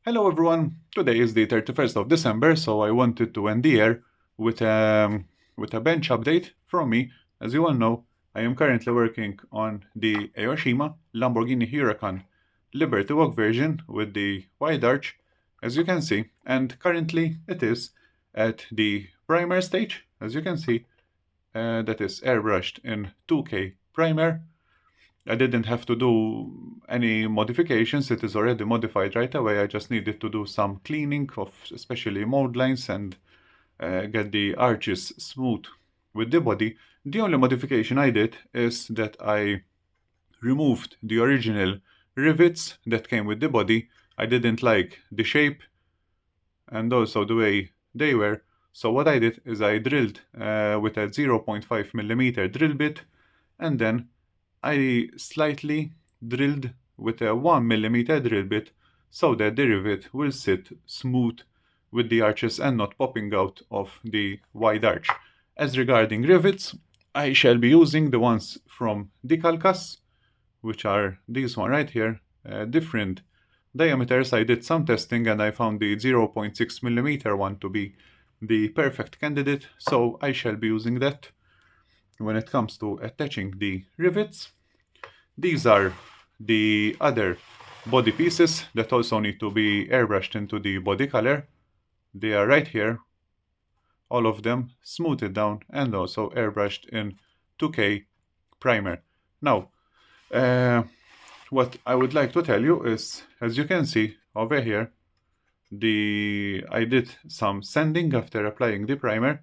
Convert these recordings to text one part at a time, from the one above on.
Hello everyone, today is the 31st of December, so I wanted to end the year with a bench update from me. As you all know, I am currently working on the Aoshima Lamborghini Huracan LBWK version with the wide arch, as you can see, and currently it is at the primer stage, as you can see, that is airbrushed in 2K primer. I didn't have to do any modifications, it is already modified right away. I just needed to do some cleaning of especially mold lines and get the arches smooth with the body. The only modification I did is that I removed the original rivets that came with the body. I didn't like the shape and also the way they were. So what I did is I drilled with a 0.5mm drill bit, and then I slightly drilled with a 1mm drill bit so that the rivet will sit smooth with the arches and not popping out of the wide arch. As regarding rivets, I shall be using the ones from Decalcas, which are these one right here, different diameters. I did some testing and I found the 0.6mm one to be the perfect candidate, so I shall be using that when it comes to attaching the rivets. These are the other body pieces that also need to be airbrushed into the body color. They are right here, all of them smoothed down and also airbrushed in 2K primer. Now, what I would like to tell you is, as you can see over here, I did some sanding after applying the primer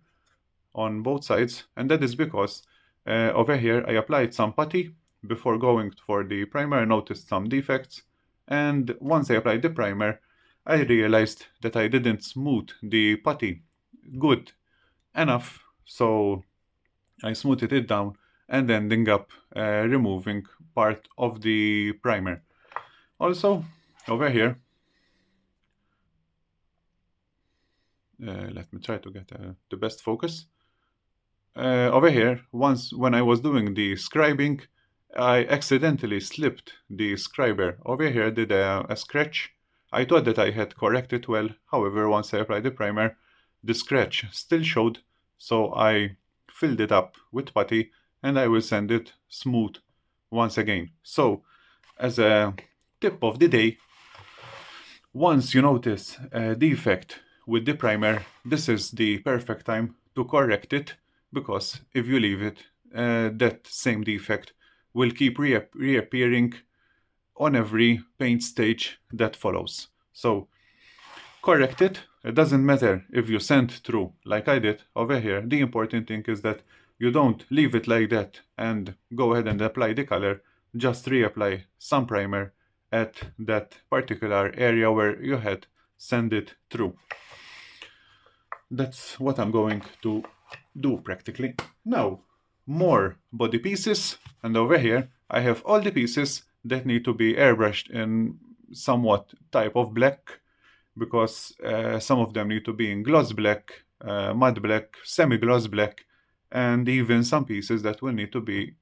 on both sides, and that is because over here I applied some putty before going for the primer. I noticed some defects, and once I applied the primer I realized that I didn't smooth the putty good enough, so I smoothed it down and ending up removing part of the primer. Also over here, let me try to get the best focus. Over here, once when I was doing the scribing, I accidentally slipped the scriber. Over here did a scratch. I thought that I had corrected well, however once I applied the primer, the scratch still showed, so I filled it up with putty and I will sand it smooth once again. So, as a tip of the day, once you notice a defect with the primer, this is the perfect time to correct it, because if you leave it, that same defect will keep reappearing on every paint stage that follows. So correct it. It doesn't matter if you sand through like I did over here. The important thing is that you don't leave it like that and go ahead and apply the color. Just reapply some primer at that particular area where you had sanded through. That's what I'm going to do practically. Now, more body pieces, and over here I have all the pieces that need to be airbrushed in somewhat type of black, because some of them need to be in gloss black, matte black, semi-gloss black, and even some pieces that will need to be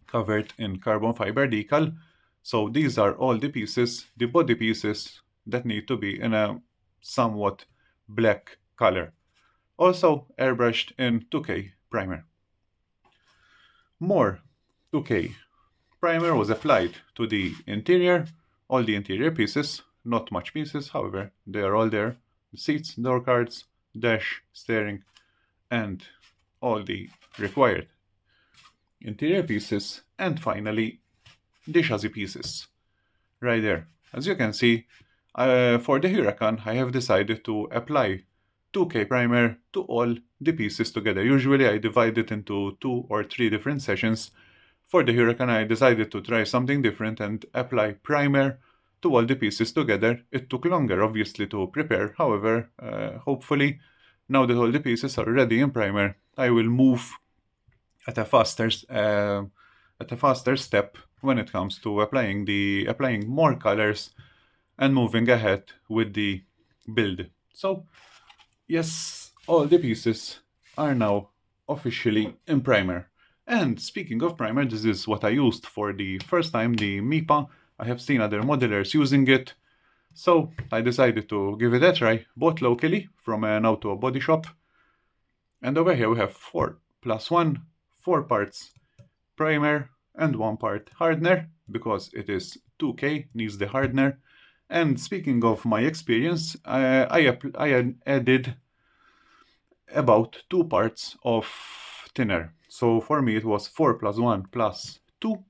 covered in carbon fiber decal. So these are all the pieces, the body pieces that need to be in a somewhat black color. Also airbrushed in 2K primer. More 2K primer was applied to the interior, all the interior pieces, not much pieces, however, they are all there. The seats, door cards, dash, steering, and all the required interior pieces, and finally the chassis pieces right there. As you can see, for the Huracan I have decided to apply 2K primer to all the pieces together. Usually I divide it into 2 or 3 different sessions. For the Huracan I decided to try something different and apply primer to all the pieces together. It took longer obviously to prepare, however, hopefully now that all the pieces are ready in primer, I will move at a faster step when it comes to applying more colors and moving ahead with the build. So yes, all the pieces are now officially in primer. And speaking of primer, this is what I used for the first time, the MIPA. I have seen other modelers using it. So I decided to give it a try, bought locally from an auto body shop. And over here we have 4+1, 4 parts primer and 1 part hardener, because it is 2K, needs the hardener. And speaking of my experience, I added about 2 parts of thinner. So for me it was 4+1 plus 2,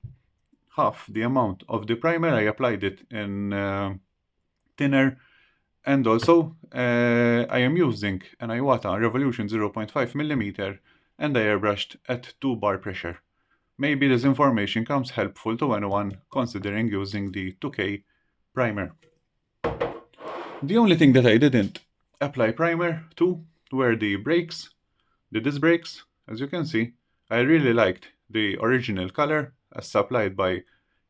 half the amount of the primer. I applied it in thinner. And also, I am using an Iwata Revolution 0.5mm and I airbrushed at 2 bar pressure. Maybe this information comes helpful to anyone considering using the 2K primer. The only thing that I didn't apply primer to were the brakes, the disc brakes. As you can see, I really liked the original color as supplied by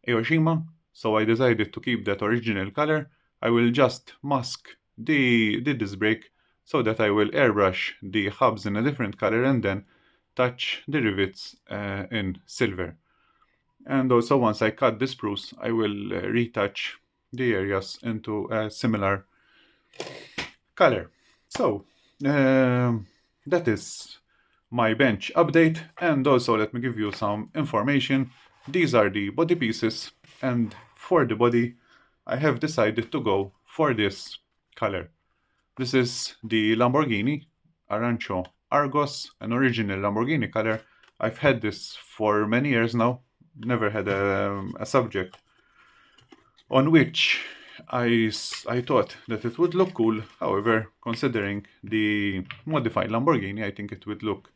Aoshima, so I decided to keep that original color. I will just mask the disc brake so that I will airbrush the hubs in a different color and then touch the rivets in silver. And also once I cut the spruce, I will retouch the areas into a similar color. So that is my bench update, and also let me give you some information. These are the body pieces, and for the body I have decided to go for this color. This is the Lamborghini Arancho Argos, an original Lamborghini color. I've had this for many years now, never had a subject on which I thought that it would look cool. However, considering the modified Lamborghini, I think it would look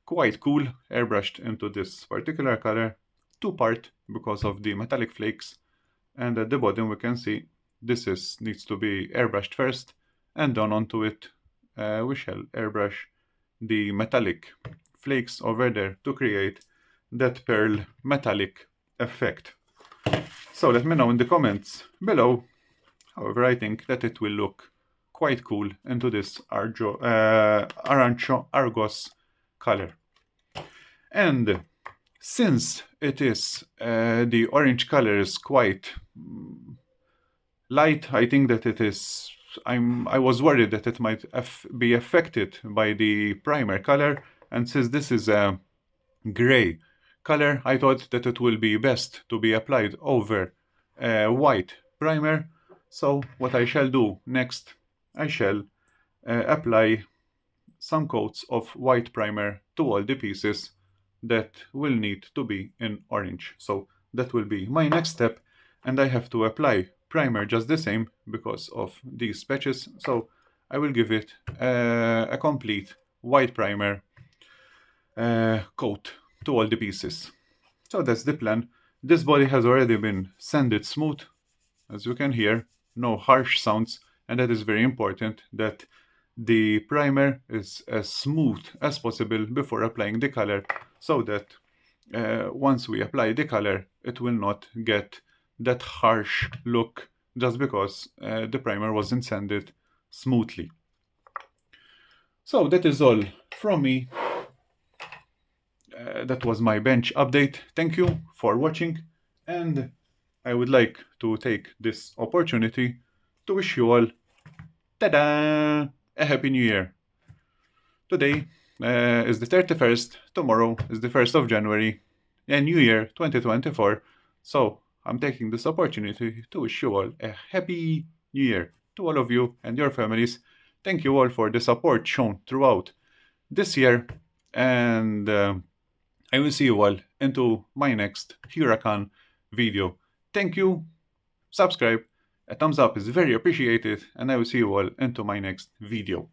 quite cool airbrushed into this particular color, 2-part because of the metallic flakes. And at the bottom we can see this needs to be airbrushed first, and down onto it we shall airbrush the metallic flakes over there to create that pearl metallic effect. So let me know in the comments below. However, I think that it will look quite cool into this Arancho Argos color. And since it is the orange color is quite light, I think that it is. I was worried that it might be affected by the primer color, and since this is a gray color, I thought that it will be best to be applied over white primer. So what I shall do next, I shall apply some coats of white primer to all the pieces that will need to be in orange. So that will be my next step, and I have to apply primer just the same because of these patches. So I will give it a complete white primer coat to all the pieces. So that's the plan. This body has already been sanded smooth, as you can hear, no harsh sounds, and that is very important that the primer is as smooth as possible before applying the color, so that once we apply the color, it will not get that harsh look just because the primer wasn't sanded smoothly. So that is all from me. That was my bench update. Thank you for watching, and I would like to take this opportunity to wish you all, ta-da, a Happy New Year. Today is the 31st, tomorrow is the 1st of January, and New Year 2024. So I'm taking this opportunity to wish you all a Happy New Year to all of you and your families. Thank you all for the support shown throughout this year, and I will see you all into my next Huracan video. Thank you, subscribe, a thumbs up is very appreciated, and I will see you all into my next video.